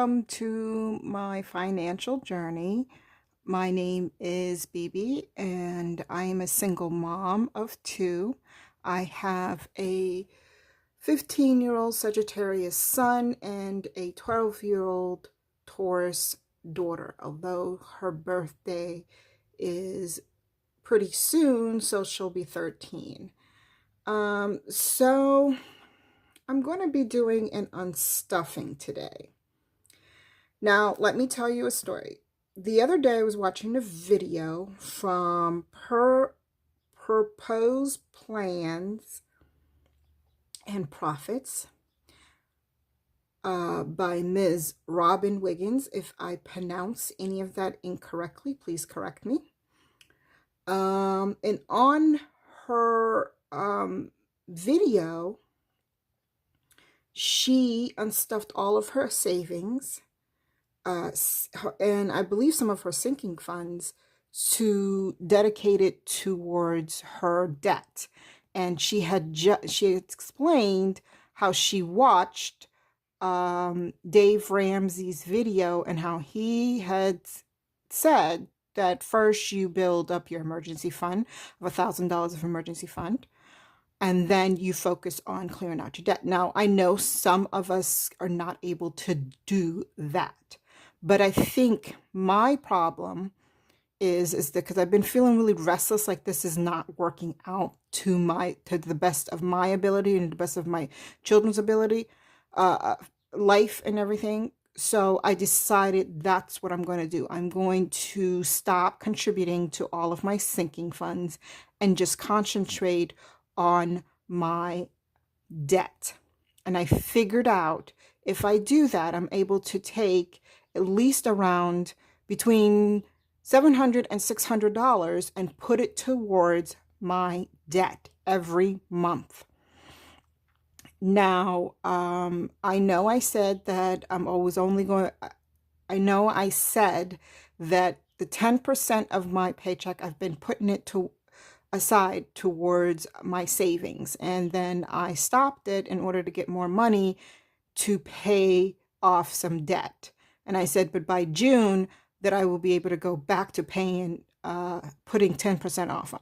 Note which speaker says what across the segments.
Speaker 1: welcome to my financial journey. My name is Bibi, and I am a single mom of two. I have a 15-year-old Sagittarius son and a 12-year-old Taurus daughter, although her birthday is pretty soon, so she'll be 13. So I'm going to be doing an unstuffing today. Now, let me tell you a story. The other day I was watching a video from Proposed Plans and Profits by Ms. Robin Wiggins. If I pronounce any of that incorrectly, please correct me. And on her video, she unstuffed all of her savings and I believe some of her sinking funds to dedicate it towards her debt. And she had explained how she watched Dave Ramsey's video and how he had said that first you build up your emergency fund of $1,000 of emergency fund, and then you focus on clearing out your debt. Now, I know some of us are not able to do that, but I think my problem is because I've been feeling really restless, like this is not working out to the best of my ability and the best of my children's ability, life and everything. So I decided that's what I'm going to do. I'm going to stop contributing to all of my sinking funds and just concentrate on my debt. And I figured out if I do that, I'm able to take at least around between $700 and $600 and put it towards my debt every month. Now, I know I said that I know I said that the 10% of my paycheck, I've been putting it aside towards my savings. And then I stopped it in order to get more money to pay off some debt. And I said, but by June, that I will be able to go back to paying, putting 10% off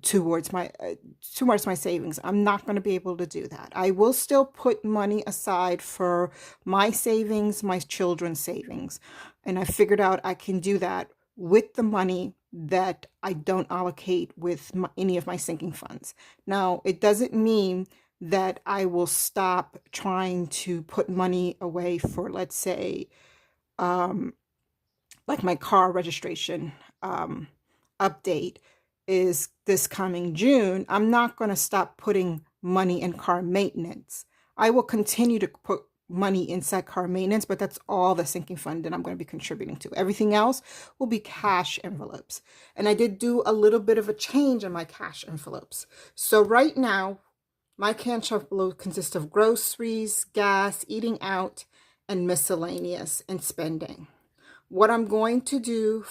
Speaker 1: towards my savings. I'm not going to be able to do that. I will still put money aside for my savings, my children's savings. And I figured out I can do that with the money that I don't allocate with any of my sinking funds. Now, it doesn't mean that I will stop trying to put money away for, let's say, like my car registration update is this coming June. I'm not going to stop putting money in car maintenance. I will continue to put money inside car maintenance, but that's all the sinking fund that I'm going to be contributing to. Everything else will be cash envelopes. And I did do a little bit of a change in my cash envelopes. So right now, my cash envelope consists of groceries, gas, eating out, and miscellaneous and spending. What I'm going to do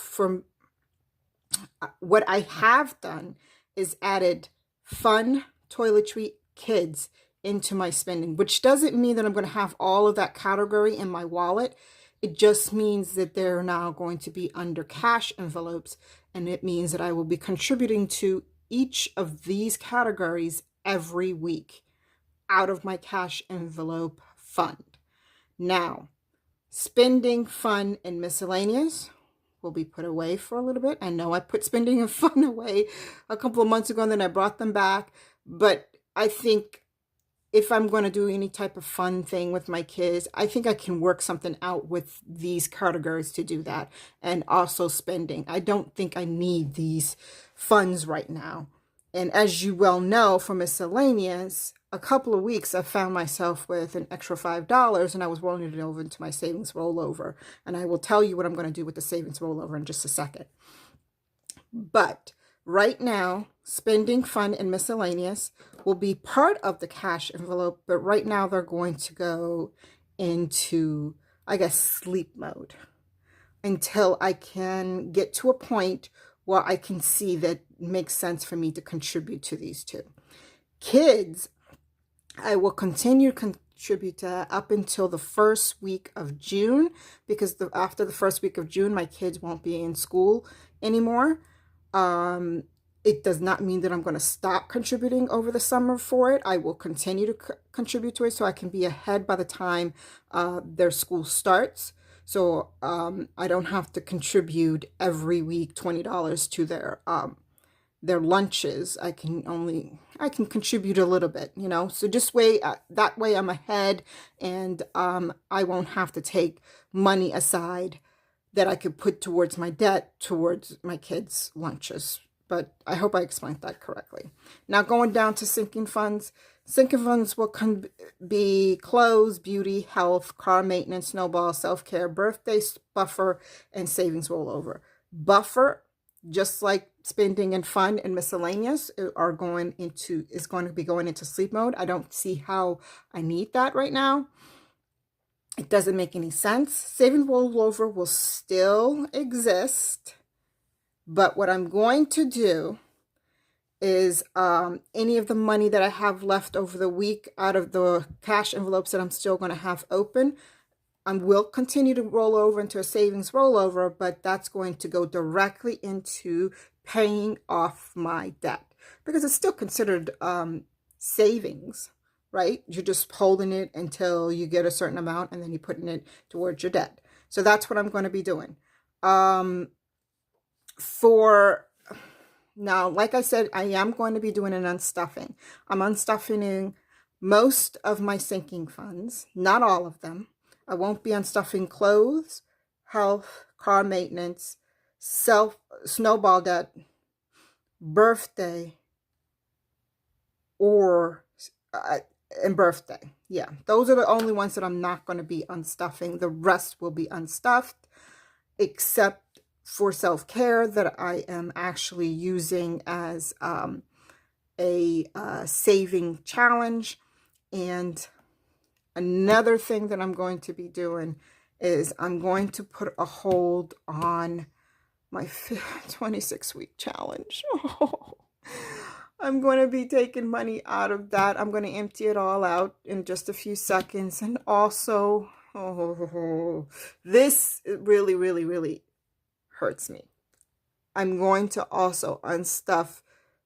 Speaker 1: what I have done is added fun, toiletry, kids into my spending, which doesn't mean that I'm going to have all of that category in my wallet. It just means that they're now going to be under cash envelopes, and it means that I will be contributing to each of these categories every week out of my cash envelope fund. Now, spending, fun, and miscellaneous will be put away for a little bit. I know I put spending and fun away a couple of months ago and then I brought them back, but I think if I'm going to do any type of fun thing with my kids, I think I can work something out with these categories to do that. And also spending. I don't think I need these funds right now. And as you well know, for miscellaneous, a couple of weeks I found myself with an extra $5 and I was rolling it over into my savings rollover. And I will tell you what I'm going to do with the savings rollover in just a second. But right now, spending, fun, and miscellaneous will be part of the cash envelope, but right now they're going to go into, I guess, sleep mode until I can get to a point where I can see that makes sense for me to contribute to these two. Kids, I will continue contribute to that up until the first week of June, because after the first week of June, my kids won't be in school anymore. It does not mean that I'm going to stop contributing over the summer for it. I will continue to contribute to it so I can be ahead by the time their school starts. So I don't have to contribute every week $20 to their lunches. I can contribute a little bit, you know. So just that way I'm ahead, and I won't have to take money aside that I could put towards my debt towards my kids' lunches. But I hope I explained that correctly. Now going down to sinking funds. Sinking funds will be clothes, beauty, health, car maintenance, snowball, self-care, birthday buffer, and savings rollover. Buffer, just like spending and fun and miscellaneous, is going to be going into sleep mode. I don't see how I need that right now. It doesn't make any sense. Savings rollover will still exist. But what I'm going to do is any of the money that I have left over the week out of the cash envelopes that I'm still going to have open, I will continue to roll over into a savings rollover, but that's going to go directly into paying off my debt, because it's still considered savings, right? You're just holding it until you get a certain amount, and then you're putting it towards your debt. So that's what I'm going to be doing. For now, like I said, I am going to be doing an unstuffing. I'm unstuffing most of my sinking funds, not all of them. I won't be unstuffing clothes, health, car maintenance, snowball debt, birthday, and birthday. Yeah, those are the only ones that I'm not going to be unstuffing. The rest will be unstuffed, except for self-care that I am actually using as a saving challenge. And another thing that I'm going to be doing is I'm going to put a hold on my 26-week challenge. Oh, I'm going to be taking money out of that. I'm going to empty it all out in just a few seconds. And also, this really, really, really hurts me. I'm going to also unstuff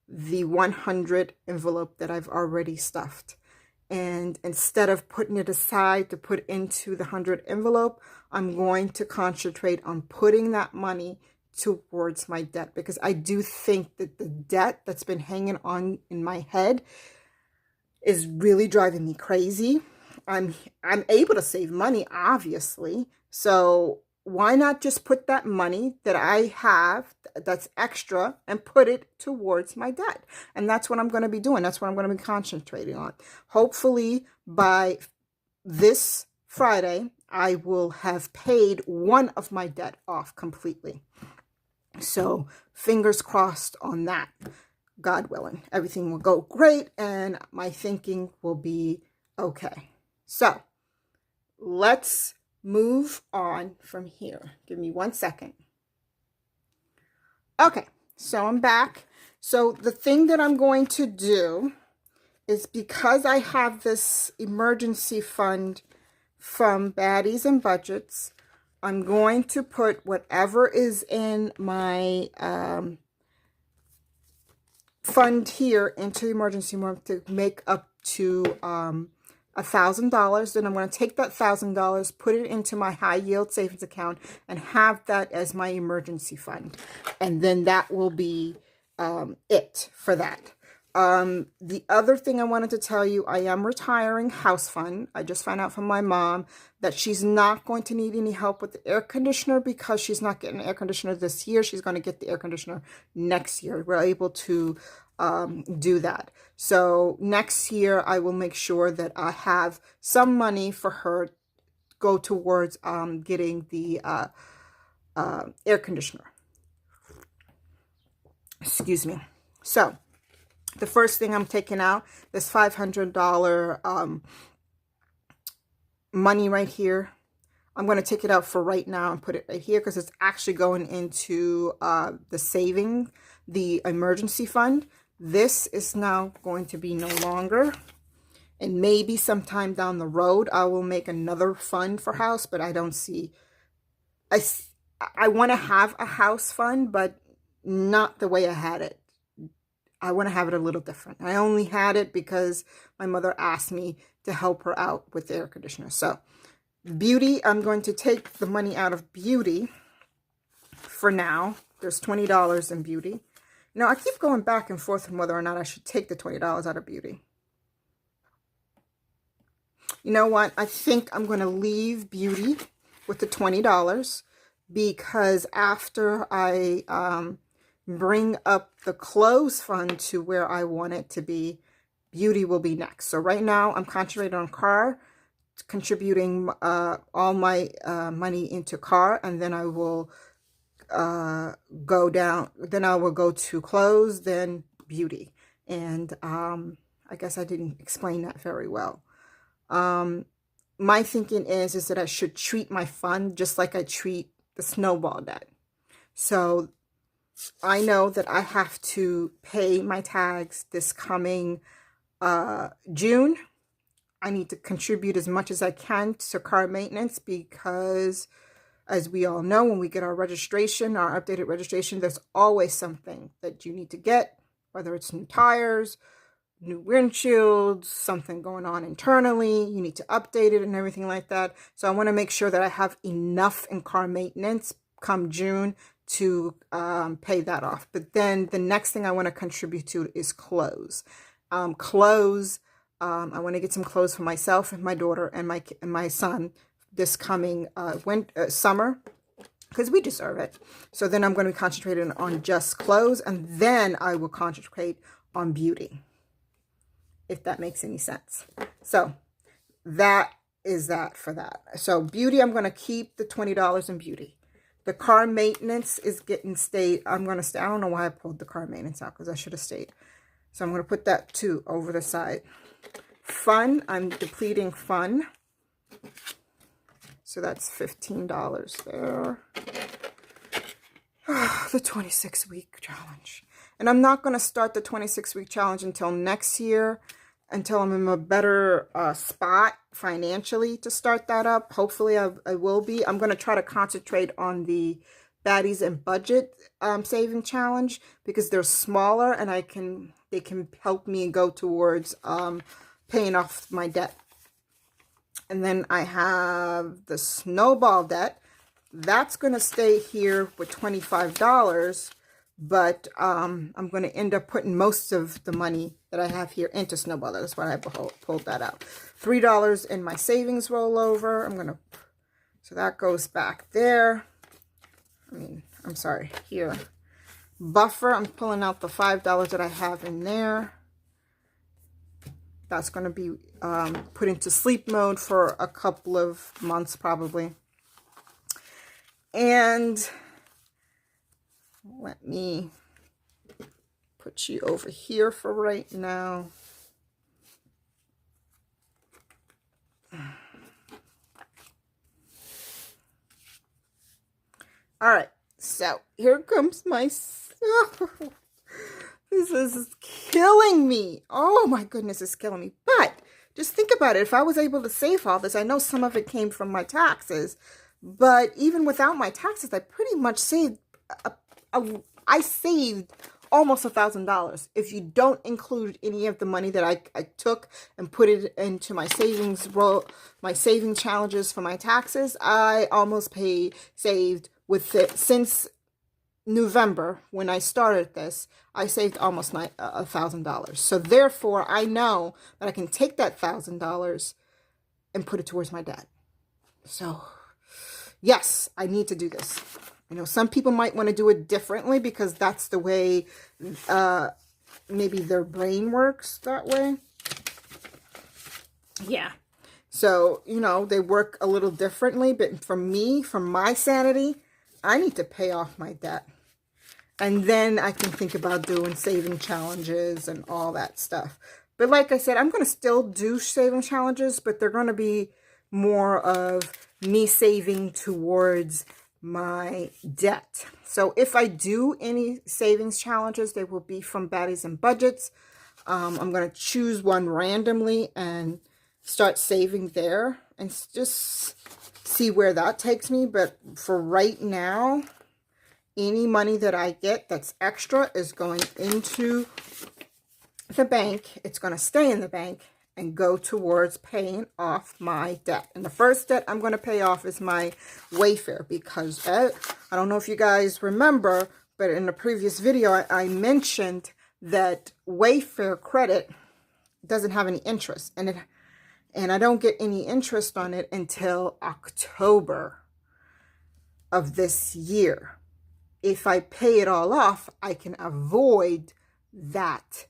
Speaker 1: the 100 envelope that I've already stuffed. And instead of putting it aside to put into the 100 envelope, I'm going to concentrate on putting that money towards my debt, because I do think that the debt that's been hanging on in my head is really driving me crazy. I'm able to save money, obviously. So why not just put that money that I have that's extra and put it towards my debt? And that's what I'm going to be doing. That's what I'm going to be concentrating on. Hopefully by this Friday, I will have paid one of my debt off completely. So fingers crossed on that. God willing, everything will go great and my thinking will be okay. So let's move on from here. Give me 1 second. Okay, so I'm back. So the thing that I'm going to do is, because I have this emergency fund from Baddies and Budgets, I'm going to put whatever is in my fund here into emergency fund to make up to $1,000. Then I'm going to take that $1,000, put it into my high yield savings account, and have that as my emergency fund. And then that will be it for that. The other thing I wanted to tell you, I am retiring house fund. I just found out from my mom that she's not going to need any help with the air conditioner, because she's not getting an air conditioner this year. She's going to get the air conditioner next year. We're able to do that. So next year, I will make sure that I have some money for her go towards getting the air conditioner. Excuse me. So the first thing I'm taking out, this $500 money right here. I'm going to take it out for right now and put it right here, because it's actually going into the emergency fund. This is now going to be no longer. And maybe sometime down the road, I will make another fund for house, but I don't see, I, I want to have a house fund, but not the way I had it. I want to have it a little different. I only had it because my mother asked me to help her out with the air conditioner. So beauty, I'm going to take the money out of beauty for now. There's $20 in beauty. Now, I keep going back and forth on whether or not I should take the $20 out of beauty. You know what? I think I'm going to leave beauty with the $20 because after I bring up the clothes fund to where I want it to be, beauty will be next. So right now I'm concentrating on car, contributing all my money into car, and then I will go down, then I will go to clothes, then beauty. And I guess I didn't explain that very well. My thinking is that I should treat my fund just like I treat the snowball debt. So I know that I have to pay my tags this coming June. I need to contribute as much as I can to car maintenance because, as we all know, when we get our registration, our updated registration, there's always something that you need to get, whether it's new tires, new windshields, something going on internally, you need to update it and everything like that. So I want to make sure that I have enough in car maintenance come June to pay that off. But then the next thing I want to contribute to is clothes. I want to get some clothes for myself and my daughter and my son this coming summer, because we deserve it. So then I'm going to be concentrating on just clothes, and then I will concentrate on beauty, if that makes any sense. So that is that for that. So beauty, I'm going to keep the $20 in beauty. The car maintenance is getting stayed. I'm going to stay. I don't know why I pulled the car maintenance out because I should have stayed. So I'm going to put that too over the side. Fun, I'm depleting fun. So that's $15 there. The 26-week challenge. And I'm not going to start the 26-week challenge until next year, until I'm in a better spot financially to start that up. Hopefully I will be. I'm going to try to concentrate on the baddies and budget saving challenge because they're smaller and they can help me go towards paying off my debt. And then I have the snowball debt. That's going to stay here with $25. But I'm going to end up putting most of the money that I have here into snowball. That's why I pulled that out. $3 in my savings rollover. So that goes back there. I'm sorry, here. Buffer, I'm pulling out the $5 that I have in there. That's going to be put into sleep mode for a couple of months probably. And let me put you over here for right now. All right, so here comes my... This is killing me. Oh my goodness, it's killing me. But just think about it. If I was able to save all this, I know some of it came from my taxes, but even without my taxes, I pretty much saved... I saved almost $1,000. If you don't include any of the money that I took and put it into my savings my saving challenges for my taxes, I almost saved with it since November when I started this. I saved almost $1,000. So therefore, I know that I can take that $1,000 and put it towards my debt. So yes, I need to do this. You know, some people might want to do it differently because that's the way maybe their brain works that way. Yeah. So, you know, they work a little differently. But for me, for my sanity, I need to pay off my debt. And then I can think about doing saving challenges and all that stuff. But like I said, I'm going to still do saving challenges, but they're going to be more of me saving towards my debt. So if I do any savings challenges, they will be from baddies and budgets. I'm going to choose one randomly and start saving there and just see where that takes me. But for right now, any money that I get that's extra is going into the bank. It's going to stay in the bank and go towards paying off my debt. And the first debt I'm going to pay off is my Wayfair, because I don't know if you guys remember, but in the previous video, I mentioned that Wayfair credit doesn't have any interest, and I don't get any interest on it until October of this year. If I pay it all off, I can avoid that.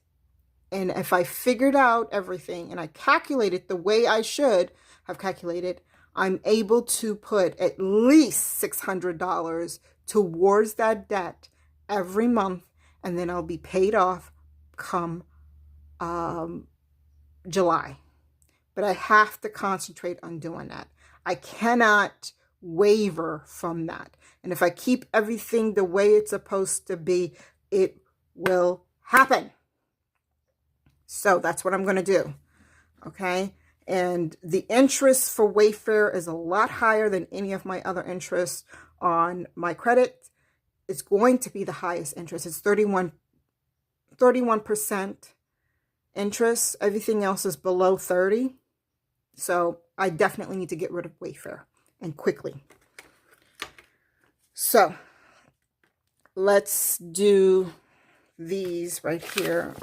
Speaker 1: And if I figured out everything and I calculated the way I should have calculated, I'm able to put at least $600 towards that debt every month, and then I'll be paid off come July. But I have to concentrate on doing that. I cannot waver from that. And if I keep everything the way it's supposed to be, it will happen. So that's what I'm going to do. Okay. And the interest for Wayfair is a lot higher than any of my other interests on my credit. It's going to be the highest interest. It's 31% interest. Everything else is below 30. So I definitely need to get rid of Wayfair, and quickly. So let's do these right here.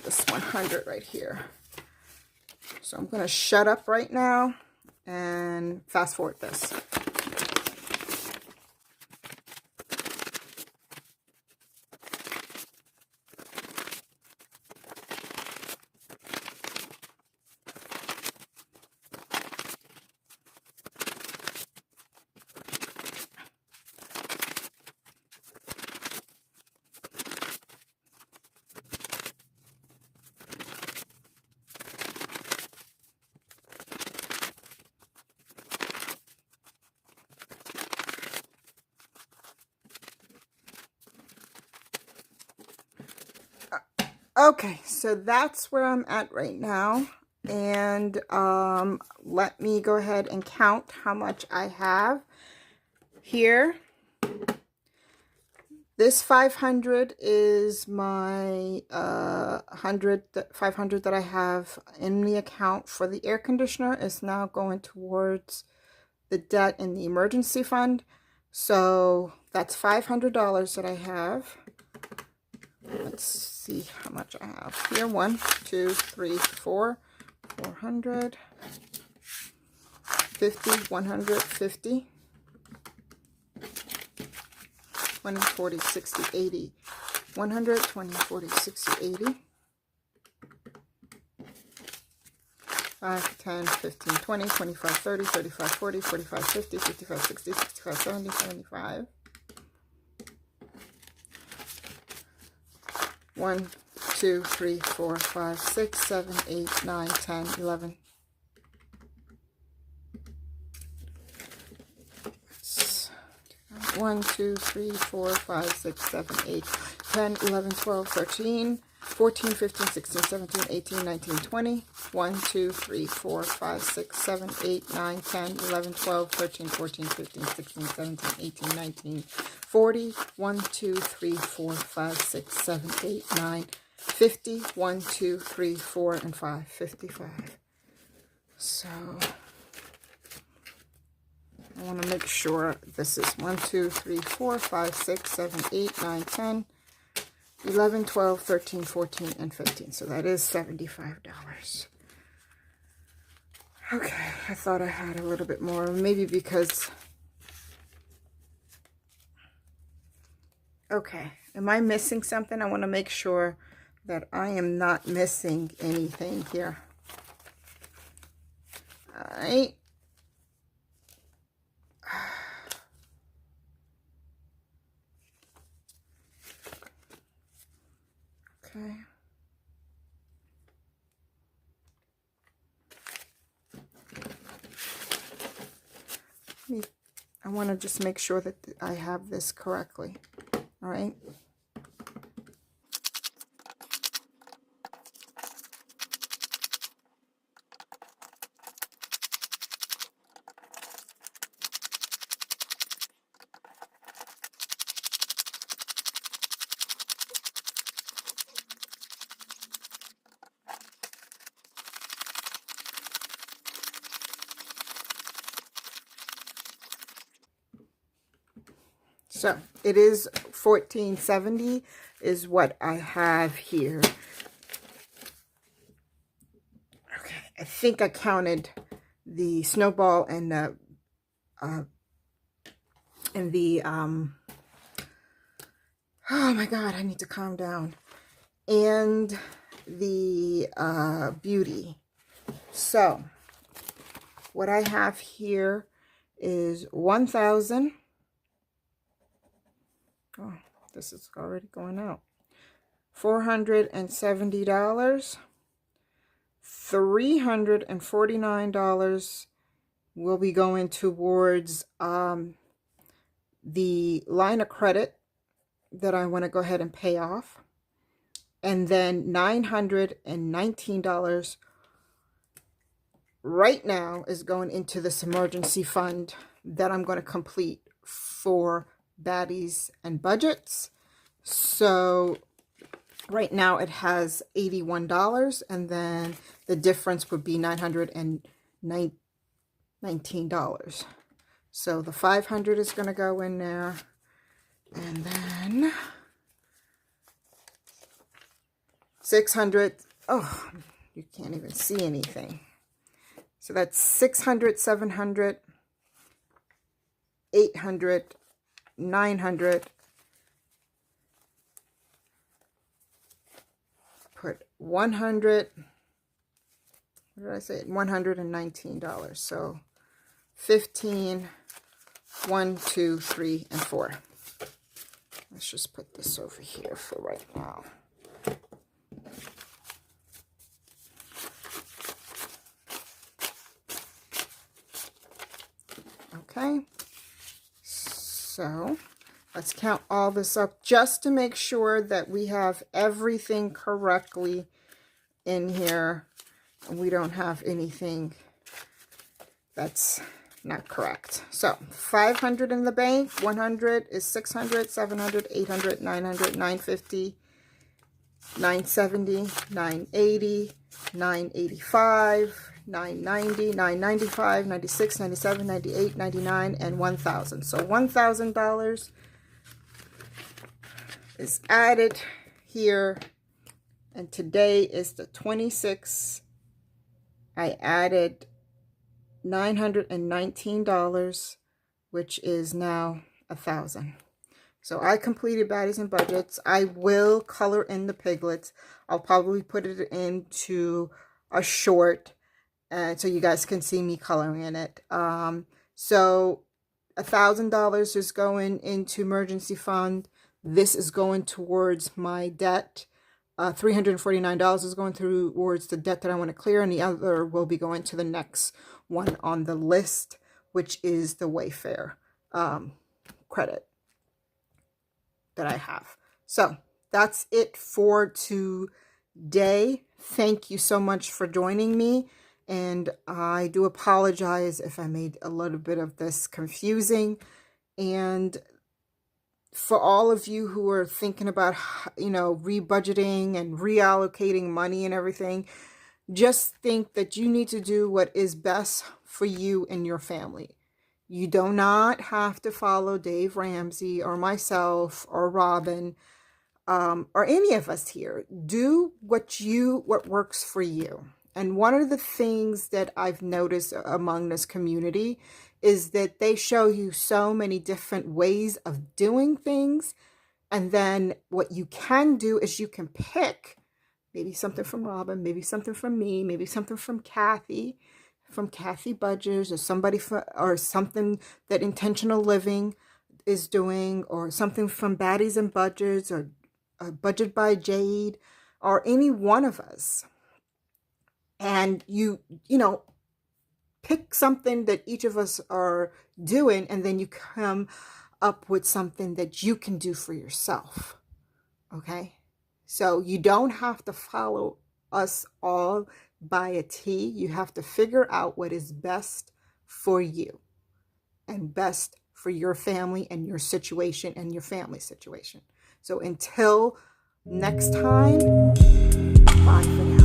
Speaker 1: This 100 right here. So I'm going to shut up right now and fast forward this. Okay, so that's where I'm at right now. And let me go ahead and count how much I have here. This 500 is my 500 that I have in the account for the air conditioner is now going towards the debt in the emergency fund. So that's $500 that I have. Let's see how much I have here. 1, 2, 3, 4, 400, 50, 150, 20, 40, 60, 80, 100, 20, 40, 60, 80, 5, 10, 15, 20, 25, 30, 35, 40, 45, 50, 55, 60, 65, 70, 75. 1, 2, 3, 4, 5, 6, 7, 8, 9, 10, 11. 1, 2, 3, 4, 5, 6, 7, 8, 10, 11, 12, 13, 14, 15, 16, 17, 18, 19, 20. 1, 2, 3, 4, 5, 6, 7, 8, 9, 10, 11, 12, 13, 14, 15, 16, 17, 18, 19, 40. 1, 2, 3, 4, 5, 6, 7, 8, 9, 50. 1, 2, 3, 4, and 5. 55. So I want to make sure this is 1, 2, 3, 4, 5, 6, 7, 8, 9, 10, 11, 12, 13, 14, and 15. So that is $75. Okay, I thought I had a little bit more, maybe because... Okay, am I missing something? I want to make sure that I am not missing anything here. All right. Okay. I want to just make sure that I have this correctly. All right. So it is $14.70 is what I have here. Okay, I think I counted the snowball and the oh my god, I need to calm down, and the beauty. So what I have here is 1,000. Oh, this is already going out. $470. $349 will be going towards the line of credit that I want to go ahead and pay off. And then $919 right now is going into this emergency fund that I'm going to complete for baddies and budgets. So right now it has $81, and then the difference would be $919. So the 500 is going to go in there, and then 600. Oh, you can't even see anything. So that's 600, 700, 800, 900. Put 100. What did I say? $119. So 15, 1, 2, 3, and 4. Let's just put this over here for right now. Okay, so let's count all this up just to make sure that we have everything correctly in here and we don't have anything that's not correct. So 500 in the bank, 100 is 600, 700, 800, 900, 950, 970, 980, 985, 990, 995, 96, 97, 98, 99, and 1,000. So $1,000 is added here, and today is the 26th. I added $919, which is now 1,000. So I completed baddies and budgets. I will color in the piglets. I'll probably put it into a short, so you guys can see me coloring in it. So $1,000 is going into emergency fund. This is going towards my debt. $349 is going towards the debt that I want to clear, and the other will be going to the next one on the list, which is the Wayfair credit that I have. So that's it for today. Thank you so much for joining me, and I do apologize if I made a little bit of this confusing. And for all of you who are thinking about, rebudgeting and reallocating money and everything, just think that you need to do what is best for you and your family. You do not have to follow Dave Ramsey or myself or Robin or any of us here. Do what works for you. And one of the things that I've noticed among this community is that they show you so many different ways of doing things. And then what you can do is you can pick maybe something from Robin, maybe something from me, maybe something from Kathy Budgers, or something that Intentional Living is doing, or something from Baddies and Budgets, or Budget by Jade, or any one of us. And you pick something that each of us are doing, and then you come up with something that you can do for yourself. Okay? So you don't have to follow us all by a T. You have to figure out what is best for you and best for your family and your situation and your family situation. So until next time, bye for now.